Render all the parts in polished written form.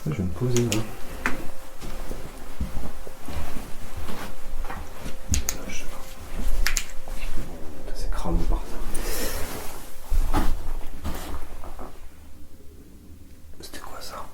Je vais me poser là. Je sais pas. C'est cramé par terre. C'était quoi ça?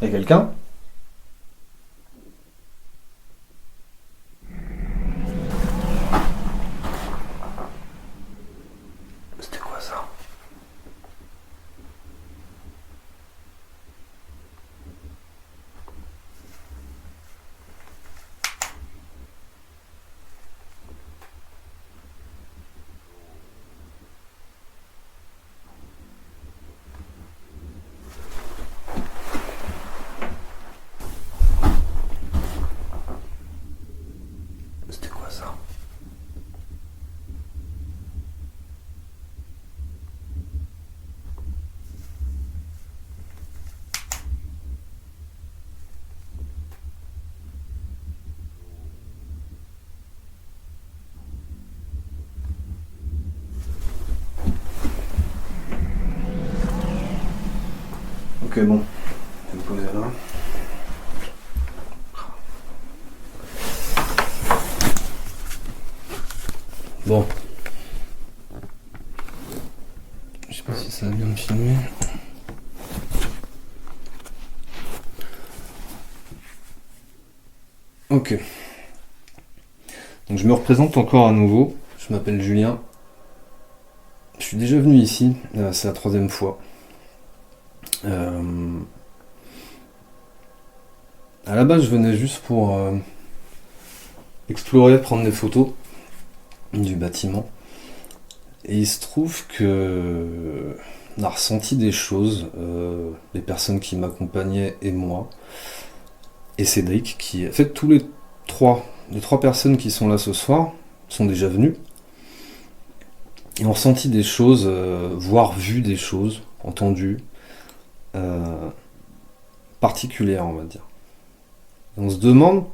Y'a quelqu'un? C'était quoi ça? C'était quoi ça? Ok, bon. Je vais me poser là. Bon. Je sais pas si ça va bien me filmer. Ok. Donc je me représente encore à nouveau. Je m'appelle Julien. Je suis déjà venu ici. C'est la 3e fois. À la base, je venais juste pour explorer, prendre des photos du bâtiment. Et il se trouve que on a ressenti des choses, les personnes qui m'accompagnaient et moi, et Cédric, qui, en fait, tous les trois personnes qui sont là ce soir sont déjà venues et ont ressenti des choses, voire vu des choses, entendu, particulières, on va dire. Et on se demande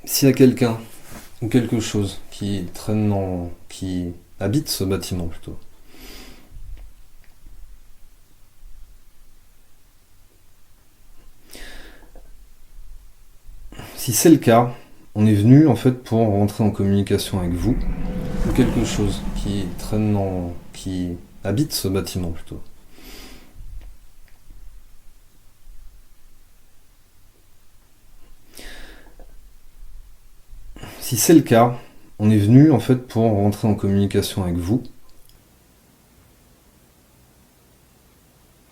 s'il y a quelqu'un ou quelque chose qui traîne qui habite ce bâtiment plutôt. Si c'est le cas, on est venu en fait pour rentrer en communication avec vous, ou quelque chose qui qui habite ce bâtiment plutôt. Si c'est le cas, on est venu en fait pour rentrer en communication avec vous.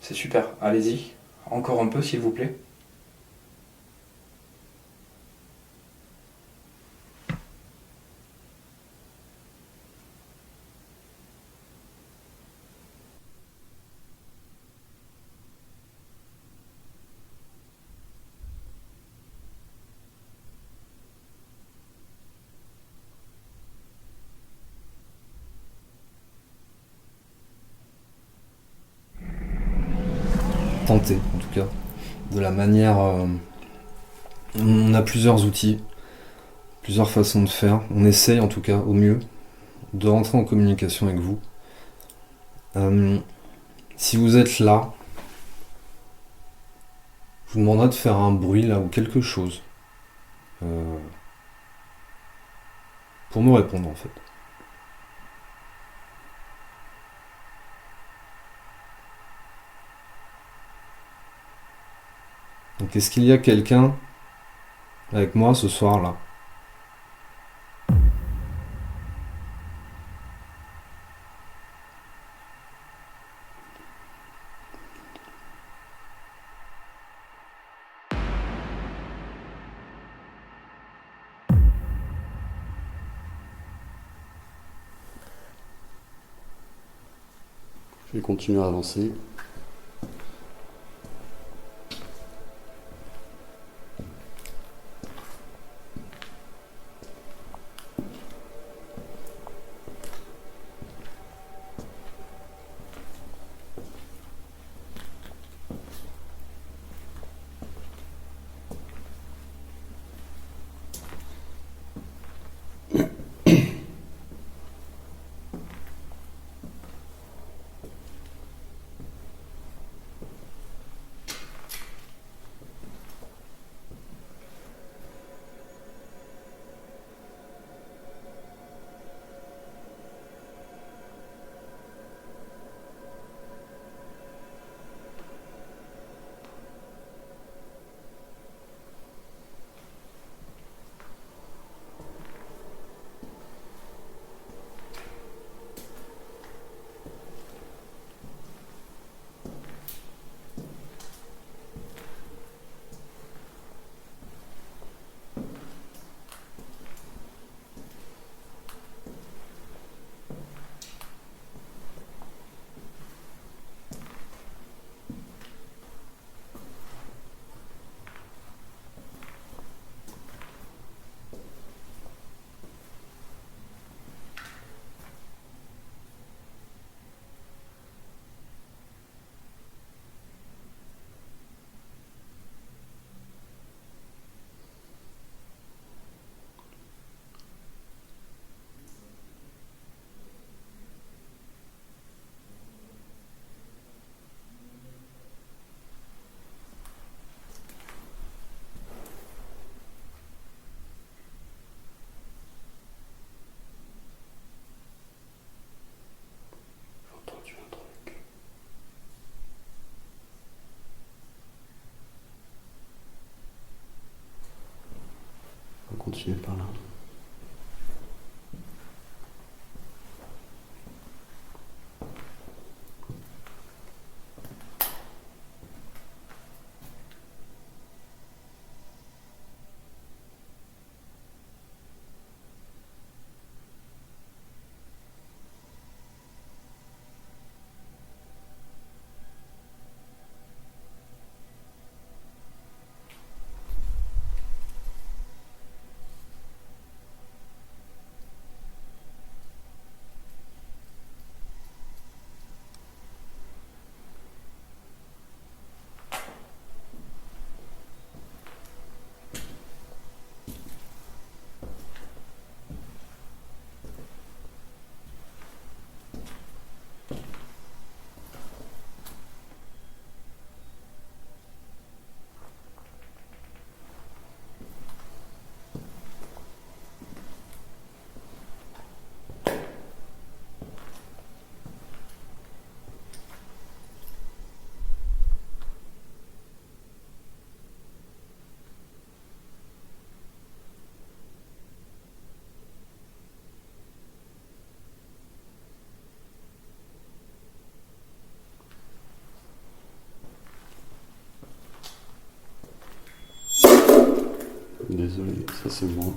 C'est super, allez-y. Encore un peu s'il vous plaît. Tenter en tout cas, de la manière... on a plusieurs outils, plusieurs façons de faire. On essaye en tout cas au mieux de rentrer en communication avec vous. Si vous êtes là, je vous demanderai de faire un bruit là ou quelque chose pour me répondre en fait. Donc est-ce qu'il y a quelqu'un avec moi ce soir là? Je vais continuer à avancer. On va continuer par là. Désolé, ça c'est moi.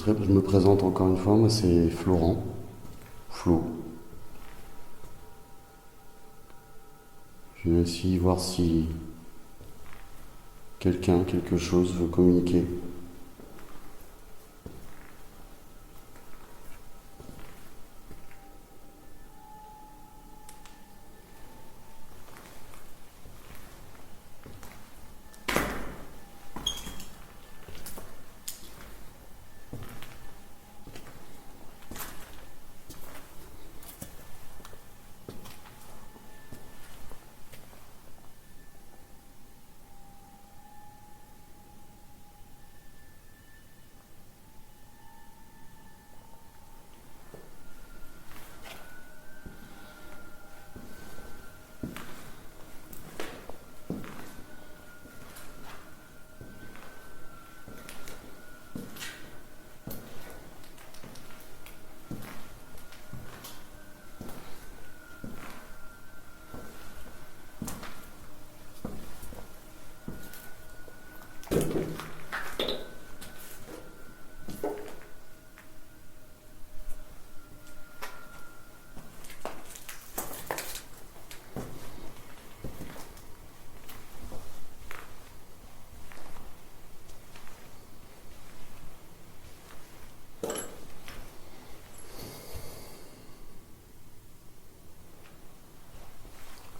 Je me présente encore une fois, moi c'est Florent, Flo. Je vais aussi voir si quelqu'un, quelque chose veut communiquer.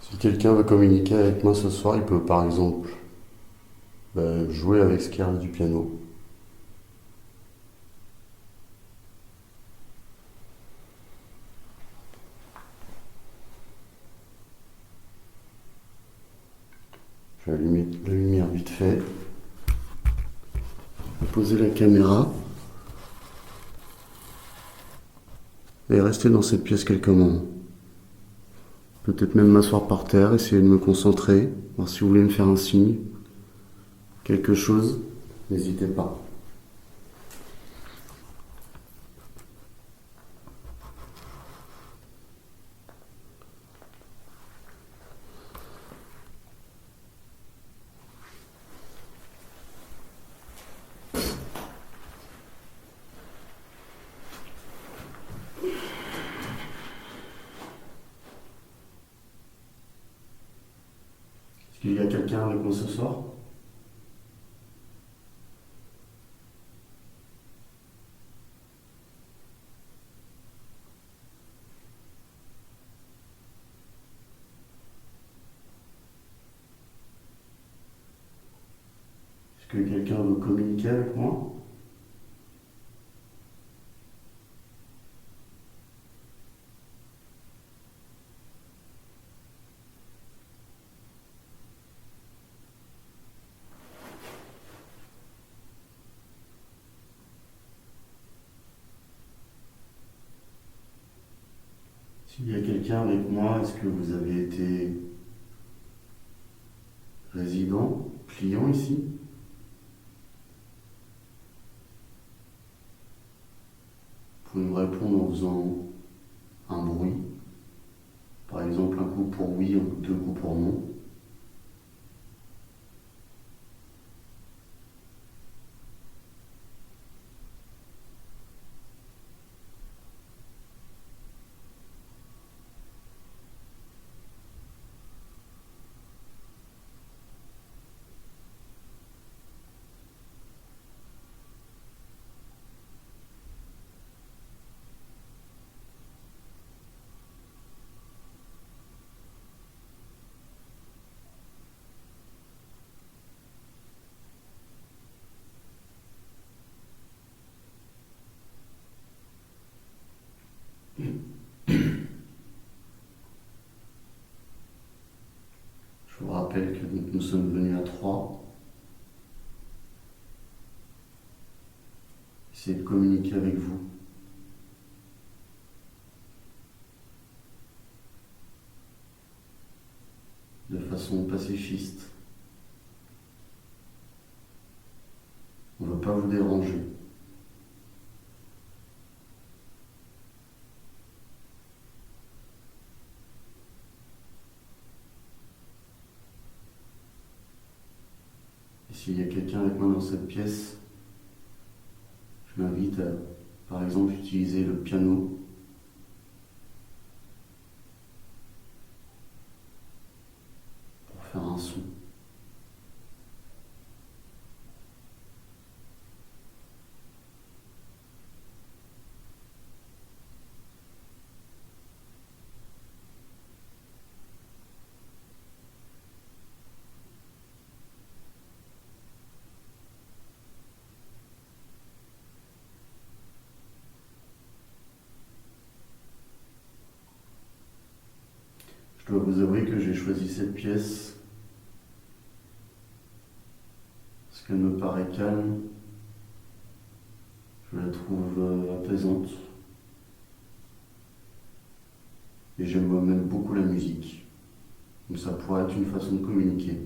Si quelqu'un veut communiquer avec moi ce soir, il peut par exemple jouer avec ce qui reste du piano. Je vais allumer la lumière vite fait. Je vais poser la caméra. Et rester dans cette pièce quelques moments. Peut-être même m'asseoir par terre, essayer de me concentrer, voir si vous voulez me faire un signe, quelque chose, n'hésitez pas. Est-ce qu'il y a quelqu'un avec moi ce soir ? que quelqu'un veut communiquer avec moi? S'il y a quelqu'un avec moi, est-ce que vous avez été résident, client ici? Vous pouvez me répondre en faisant un bruit. Par exemple, un coup pour oui, deux coups pour non. Je vous rappelle que nous sommes venus à 3. Essayez de communiquer avec vous. De façon pacifiste. On ne veut pas vous déranger. Et s'il y a quelqu'un avec moi dans cette pièce, je m'invite à, par exemple, utiliser le piano pour faire un son. Je dois vous avouer que j'ai choisi cette pièce parce qu'elle me paraît calme. Je la trouve apaisante. Et j'aime moi-même beaucoup la musique. Donc ça pourrait être une façon de communiquer.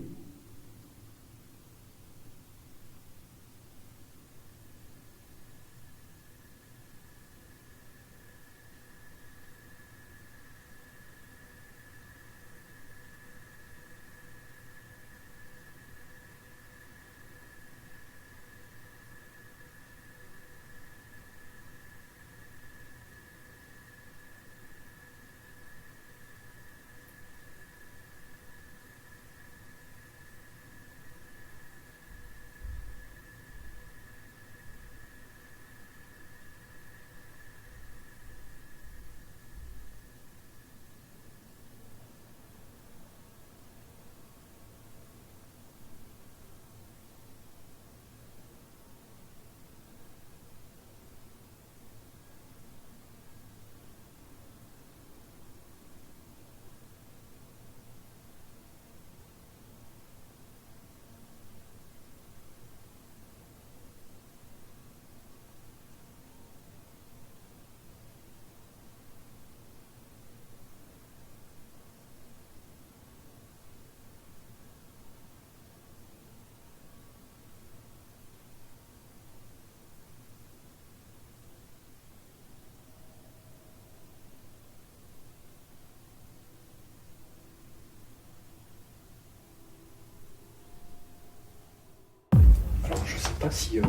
Alors, je sais pas si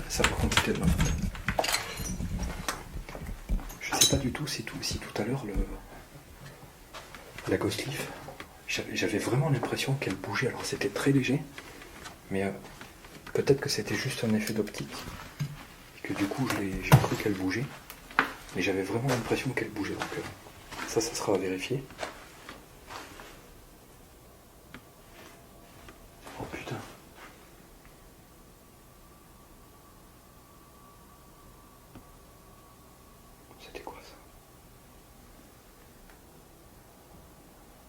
ça va compter de ma faute. Je sais pas du tout si tout à l'heure la Ghost Leaf, j'avais vraiment l'impression qu'elle bougeait. Alors c'était très léger, mais peut-être que c'était juste un effet d'optique et que du coup j'ai cru qu'elle bougeait, mais j'avais vraiment l'impression qu'elle bougeait. Donc ça sera à vérifier. Oh putain. C'était quoi ça?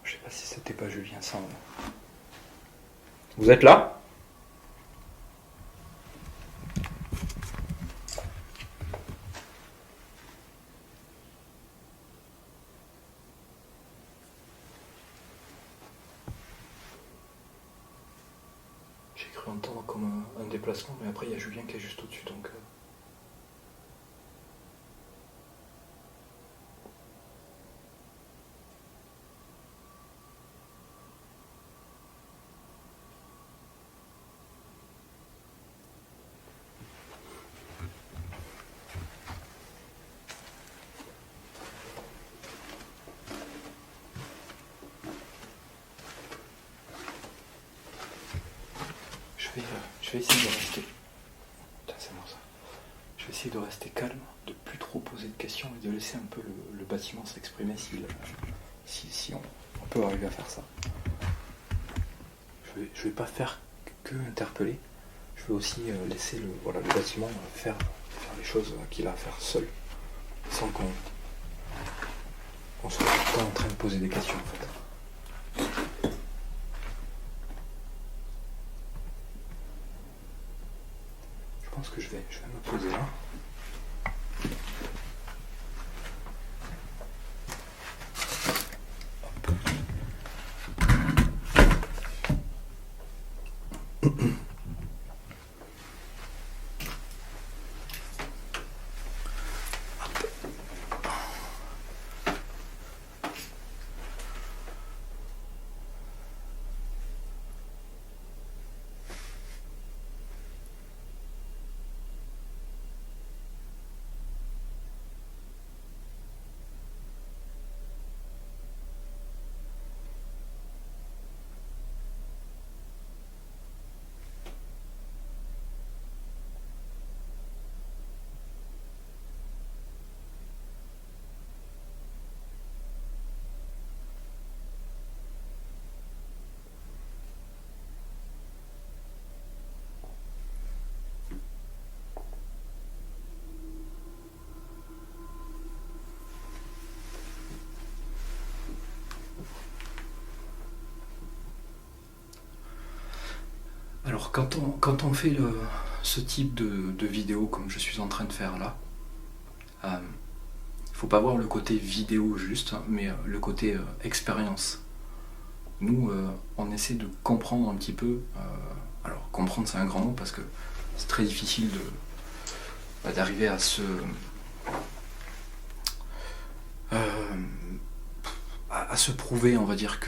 Je sais pas si c'était pas Julien Sand. Vous êtes là? J'ai cru entendre comme un déplacement, mais après il y a Julien qui est juste au-dessus, donc... Je vais essayer de rester... Putain, c'est moi ça. Je vais essayer de rester calme, de plus trop poser de questions et de laisser un peu le bâtiment s'exprimer si on peut arriver à faire ça. Je vais pas faire que interpeller, je vais aussi laisser le bâtiment faire les choses qu'il a à faire seul, sans qu'on soit pas en train de poser des questions en fait. Je pense que je vais me poser là. Alors quand on fait ce type de vidéo comme je suis en train de faire là, faut pas voir le côté vidéo juste, hein, mais le côté expérience. Nous, on essaie de comprendre un petit peu, alors comprendre c'est un grand mot parce que c'est très difficile d'arriver à se prouver, on va dire,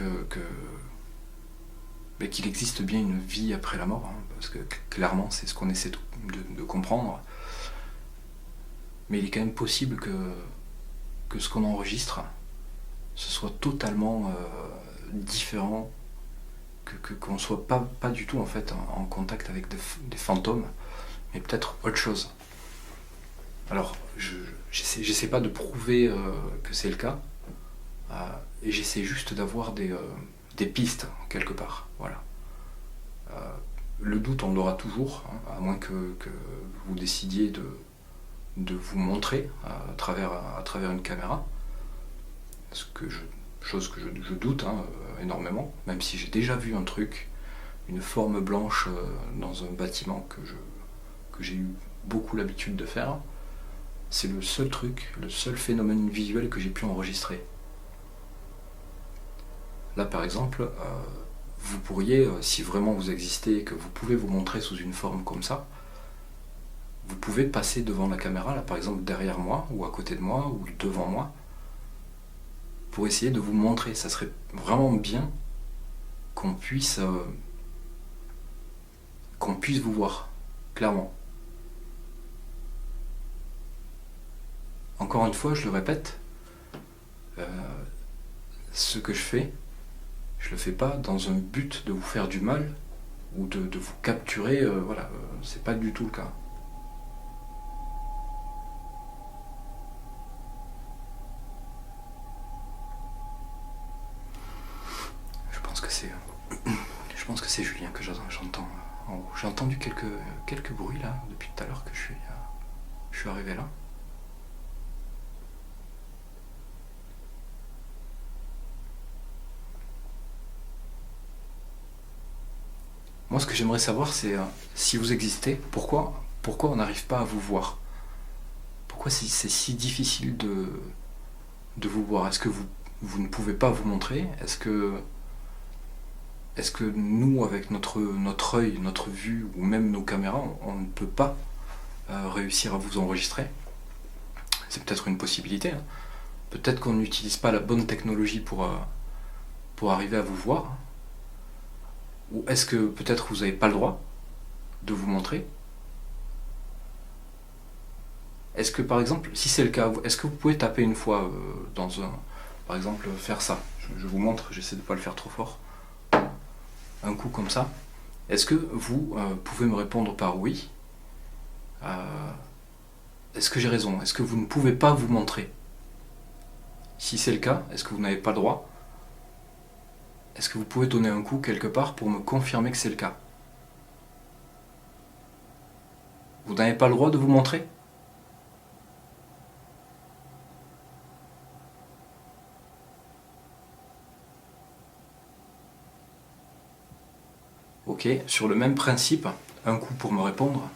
qu'il existe bien une vie après la mort, hein, parce que clairement c'est ce qu'on essaie de comprendre. Mais il est quand même possible que ce qu'on enregistre, ce soit totalement différent, qu'on ne soit pas du tout en fait en contact avec des fantômes, mais peut-être autre chose. Alors j'essaie pas de prouver que c'est le cas, et j'essaie juste d'avoir des pistes quelque part. Voilà. Le doute on l'aura toujours, hein, à moins que vous décidiez de vous montrer à travers une caméra, chose que je doute énormément, même si j'ai déjà vu un truc, une forme blanche dans un bâtiment que j'ai eu beaucoup l'habitude de faire. C'est le seul phénomène visuel que j'ai pu enregistrer. Là par exemple, vous pourriez, si vraiment vous existez et que vous pouvez vous montrer sous une forme comme ça, vous pouvez passer devant la caméra, là par exemple derrière moi, ou à côté de moi, ou devant moi, pour essayer de vous montrer. Ça serait vraiment bien qu'on puisse vous voir, clairement. Encore une fois, je le répète, ce que je fais, je le fais pas dans un but de vous faire du mal ou de vous capturer, voilà, c'est pas du tout le cas. Je pense que c'est Julien que j'entends en haut. J'ai entendu quelques bruits là depuis tout à l'heure que je suis arrivé là. Moi, ce que j'aimerais savoir, c'est si vous existez, pourquoi on n'arrive pas à vous voir? Pourquoi c'est si difficile de vous voir? Est-ce que vous ne pouvez pas vous montrer? Est-ce que nous, avec notre œil, notre vue, ou même nos caméras, on ne peut pas réussir à vous enregistrer? C'est peut-être une possibilité, hein. Peut-être qu'on n'utilise pas la bonne technologie pour arriver à vous voir. Ou est-ce que peut-être vous n'avez pas le droit de vous montrer? Est-ce que par exemple, si c'est le cas, est-ce que vous pouvez taper une fois par exemple, faire ça? Je vous montre, j'essaie de ne pas le faire trop fort. Un coup comme ça. Est-ce que vous pouvez me répondre par oui? Est-ce que j'ai raison? Est-ce que vous ne pouvez pas vous montrer? Si c'est le cas, est-ce que vous n'avez pas le droit? Est-ce que vous pouvez donner un coup quelque part pour me confirmer que c'est le cas? Vous n'avez pas le droit de vous montrer? Ok, sur le même principe, un coup pour me répondre.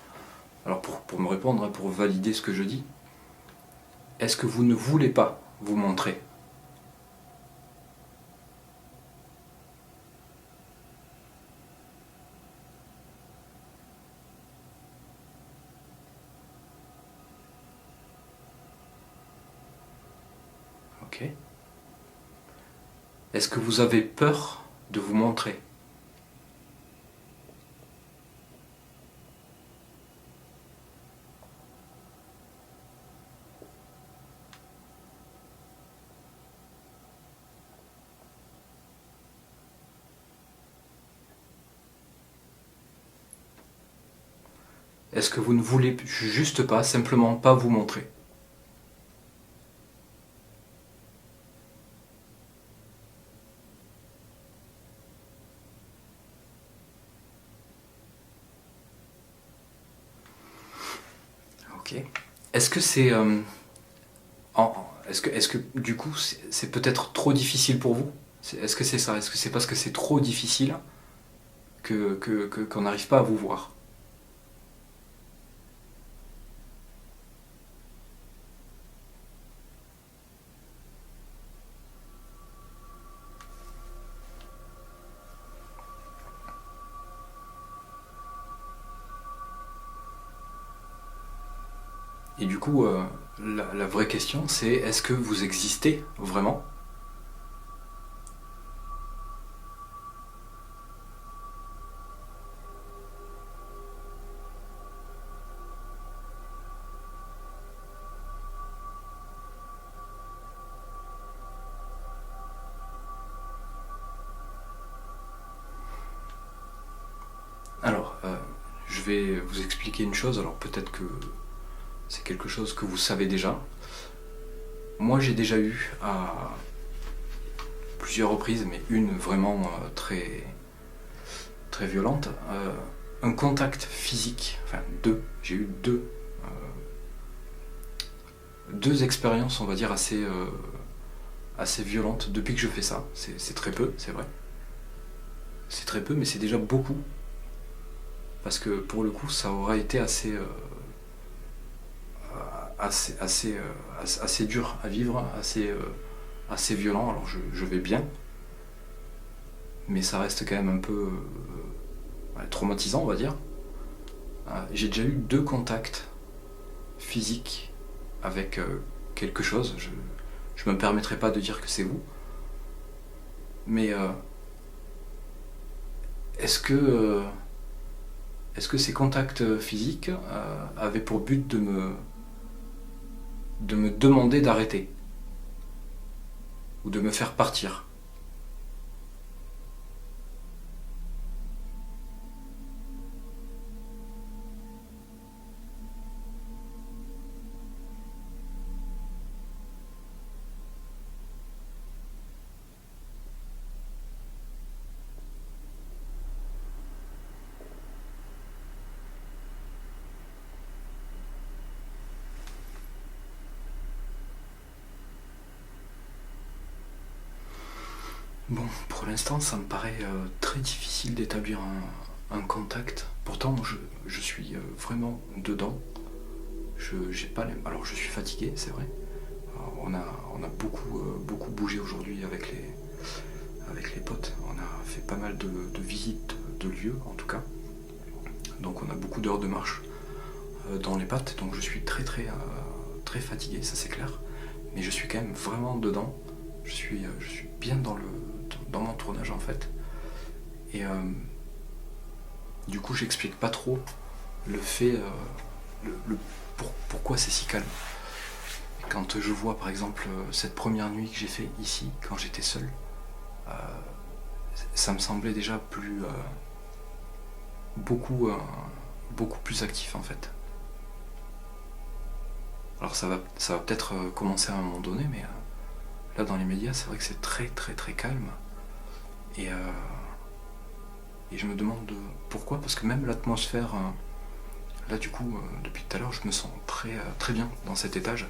Alors pour me répondre, pour valider ce que je dis, est-ce que vous ne voulez pas vous montrer? Ok. Est-ce que vous avez peur de vous montrer? Est-ce que vous ne voulez juste pas, simplement pas vous montrer? Ok. Est-ce que c'est... est-ce que du coup c'est peut-être trop difficile pour vous? Est-ce que c'est ça? Est-ce que c'est parce que c'est trop difficile qu'on n'arrive pas à vous voir? Et du coup, la vraie question, c'est est-ce que vous existez vraiment? Alors, je vais vous expliquer une chose, alors peut-être que c'est quelque chose que vous savez déjà. Moi, j'ai déjà eu à plusieurs reprises, mais une vraiment très, très violente, un contact physique, enfin j'ai eu deux expériences, on va dire, assez violentes depuis que je fais ça. C'est très peu, c'est vrai. C'est très peu, mais c'est déjà beaucoup. Parce que pour le coup, ça aura été assez dur à vivre, assez violent. Alors je vais bien, mais ça reste quand même un peu traumatisant, on va dire. J'ai déjà eu 2 contacts physiques avec quelque chose. Je me permettrai pas de dire que c'est vous, mais est-ce que ces contacts physiques avaient pour but de me demander d'arrêter ou de me faire partir? Bon, pour l'instant, ça me paraît très difficile d'établir un contact. Pourtant, je suis vraiment dedans. J'ai pas les... Alors, je suis fatigué, c'est vrai. Alors, on a beaucoup bougé aujourd'hui avec les potes. On a fait pas mal de visites de lieux, en tout cas. Donc, on a beaucoup d'heures de marche dans les pattes. Donc, je suis très fatigué, ça c'est clair. Mais je suis quand même vraiment dedans. Je suis bien dans mon tournage, en fait. Et du coup, j'explique pas trop le fait, pourquoi c'est si calme. Quand je vois, par exemple, cette première nuit que j'ai fait ici, quand j'étais seul, ça me semblait déjà beaucoup plus actif, en fait. Alors ça va peut-être commencer à un moment donné, mais là, dans les médias, c'est vrai que c'est très calme. Et je me demande pourquoi, parce que même l'atmosphère, là du coup, depuis tout à l'heure, je me sens très bien dans cet étage,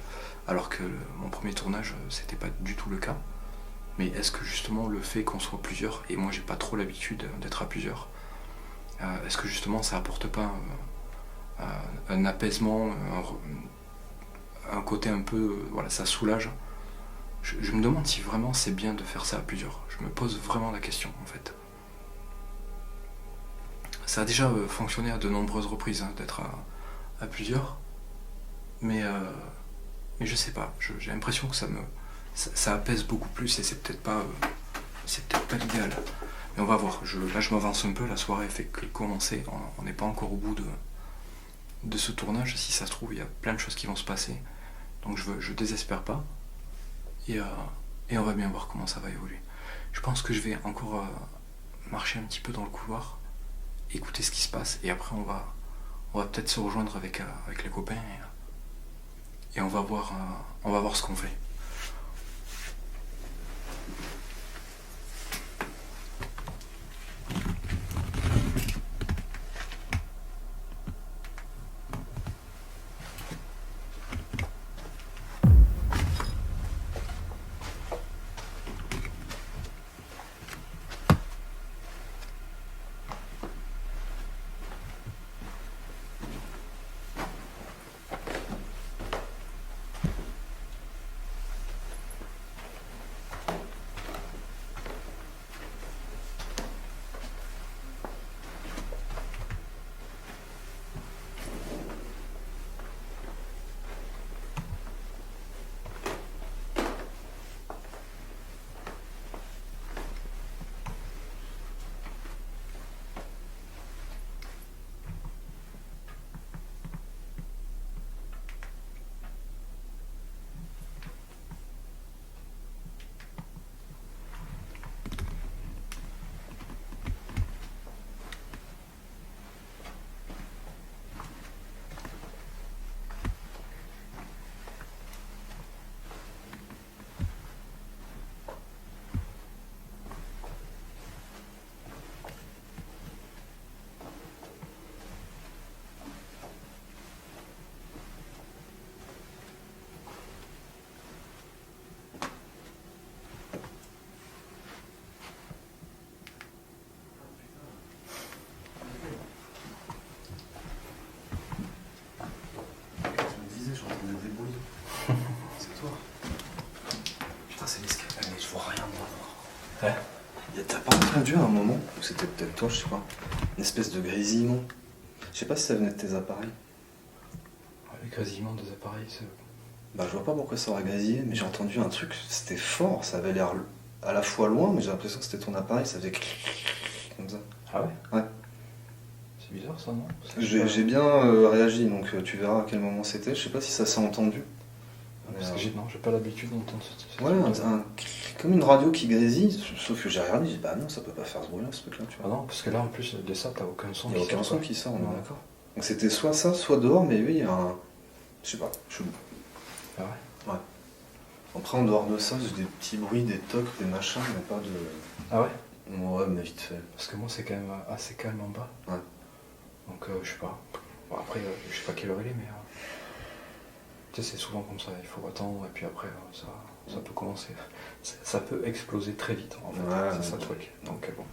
alors que mon premier tournage, c'était pas du tout le cas. Mais est-ce que justement le fait qu'on soit plusieurs, et moi j'ai pas trop l'habitude d'être à plusieurs, est-ce que justement ça apporte pas un apaisement, un côté un peu, voilà, ça soulage. Je me demande si vraiment c'est bien de faire ça à plusieurs. Je me pose vraiment la question, en fait. Ça a déjà fonctionné à de nombreuses reprises, hein, d'être à plusieurs, mais je sais pas, j'ai l'impression que ça apaise beaucoup plus, et c'est peut-être pas l'idéal. Mais on va voir, là je m'avance un peu, la soirée fait que commencer, on n'est pas encore au bout de ce tournage. Si ça se trouve, il y a plein de choses qui vont se passer, donc je désespère pas, et on va bien voir comment ça va évoluer. Je pense que je vais encore marcher un petit peu dans le couloir, écouter ce qui se passe, et après on va peut-être se rejoindre avec les copains, et on va voir ce qu'on fait. Ouais. T'as pas entendu à un moment, ou c'était peut-être toi, je sais pas, une espèce de grésillement. Je sais pas si ça venait de tes appareils. Les grésillements des appareils, c'est... Bah je vois pas pourquoi ça aurait grésillé, mais j'ai entendu un truc, c'était fort, ça avait l'air à la fois loin, mais j'ai l'impression que c'était ton appareil, ça faisait comme ça. Ah ouais? Ouais. C'est bizarre ça, non? J'ai bien réagi, donc tu verras à quel moment c'était, je sais pas si ça s'est entendu. Parce que j'ai pas l'habitude d'entendre ce Ouais, comme une radio qui grésille, sauf que j'ai regardé, j'ai dit bah non, ça peut pas faire ce bruit-là, ce truc-là, tu vois. Ah non, parce que là en plus de ça, t'as aucun son. Il n'y a aucun son qui sort, on est Non. d'accord. Donc c'était soit ça, soit dehors, mais oui, il y a un... Je sais pas, chelou. Ah ouais? Ouais. Après, en dehors de ça, j'ai des petits bruits, des tocs, des machins, mais pas de... Ah ouais? Ouais, mais vite fait. Parce que moi, c'est quand même assez calme en bas. Ouais. Donc je sais pas. Bon, après, je sais pas quelle heure il est, mais... Tu sais, c'est souvent comme ça, il faut attendre, et puis après, ça peut commencer... Ça peut exploser très vite, en fait. Ouais, c'est ça le truc. Donc bon.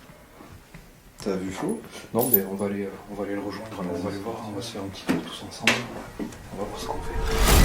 T'as vu faux? Non, mais on va aller le rejoindre, on va aller voir, on va se faire un petit tour tous ensemble. On va voir ce qu'on fait.